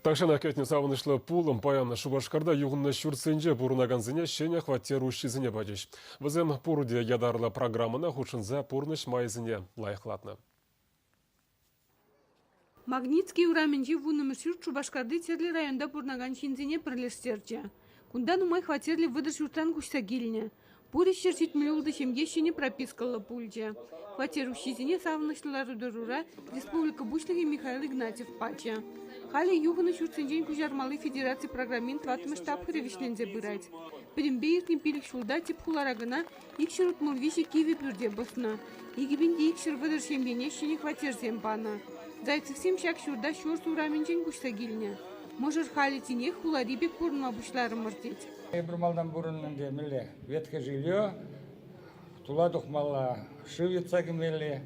Такшана кетне савынышлы пулым паянны Шубашкарда юғынны шүрсенже бұрынаганзыне шене хваттер ушизыне бадеш. Візем пұрыде ядарлы программына хушынза пұрныш майзыне лайықлатны. Магнитский ураменжи вунымышыр Шубашкарды терлі районда бұрнаган шинзине бірлестерче. Кундан умай хватерли выдыр шүртан кушса келіне. Пурищер сетмелюлды шемгещине пропискалы пульче. Хватер ушизине савынышлылары дырура Республика Бушлыги Михаил Игнатьев пача. Хали юғыны шүртсенжен күжармалы федерации программин тватымы штаб хыревишлензе бырать. Перембейіртін пилік шулда тип хуларагына икшірут мылвиші киви пюрде босна. Игибинде икшір выдыр шемгене шене хватер земпана. Зайцев всем шак шурда шур сураменжен кушса келіне. Можыр хали тине хуларибек порнма бушлары мыртеть. Bir maldan burununda milli ветке жилье, тула тухмала шивица гмели,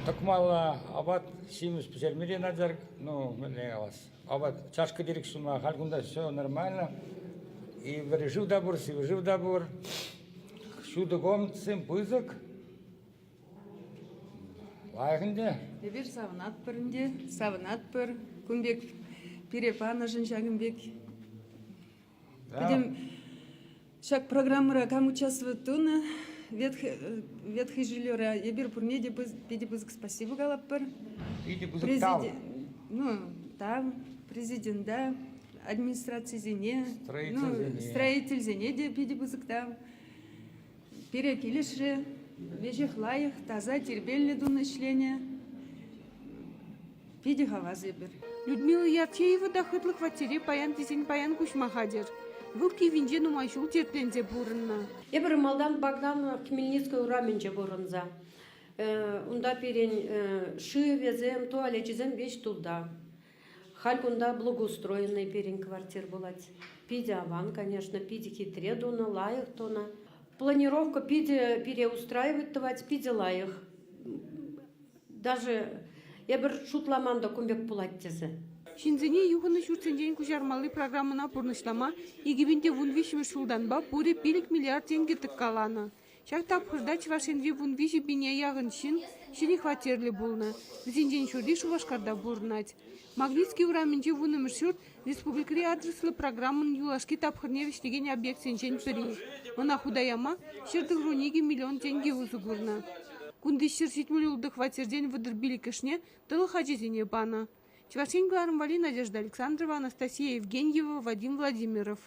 такмала абат симус псермире наджар, ну milli алас. Абат чашка дирек сума, халгунда все нормально. И вырежив дабур, сивежив дабур, шуды гомцем пызык. Лайгынде. Дебир савынат бірінде, савынат бір, күнбек перепана жыншагынбек. Будем шаг программыра кам участвует туна ветхий жильера. Я бир пурне педибузык спасибо галаппар. Президент, ну там президент да, администрация зене, строитель зене де педибузык там. Перекилиши, вежех лаях, таза тербельный дуна чления. Педи хавазы бир. Людмила Ярчеева дахытлы хватере паян тесен паян кушмахадер. Вылки винже нумайшул тертлензе бурынна. Ебір малдан Богдан Хмельницкий ураменже бурынза. Унда перен ши везем, туалетчизем вещь туда. Халькунда благоустроенный перен квартир булать. Пиди аван, конечно, пиди хитре дуна, лаях тона. Планировка пиди переустраивать товать, пиди лаях. Даже ебір шутламанда кумбек булать тезе. Шинзене юғыны шүртсенжен күжармалы программына бұрнышлама, егебінде вунвишімі шулданба пуре пилік миллиард тенге тіккаланы. Шак тапқырда чывашенве вунвиші бине яғын шыны хватерлі болны. Зенжен шүрді Шубашкарда бұрнать. Магнитский ураменже вунымы шүрт республикари адреслы программын юлашки тапқырне вештеген объект сенжен пірі. Она худаяма шырдық рунеге миллион тенге узы бұрна. Күнді шыршетмілі ұлды хватерден выдыр билікішне тылы хажезене бана. Чевашенко Армвали, Надежда Александрова, Анастасия Евгеньева, Вадим Владимиров.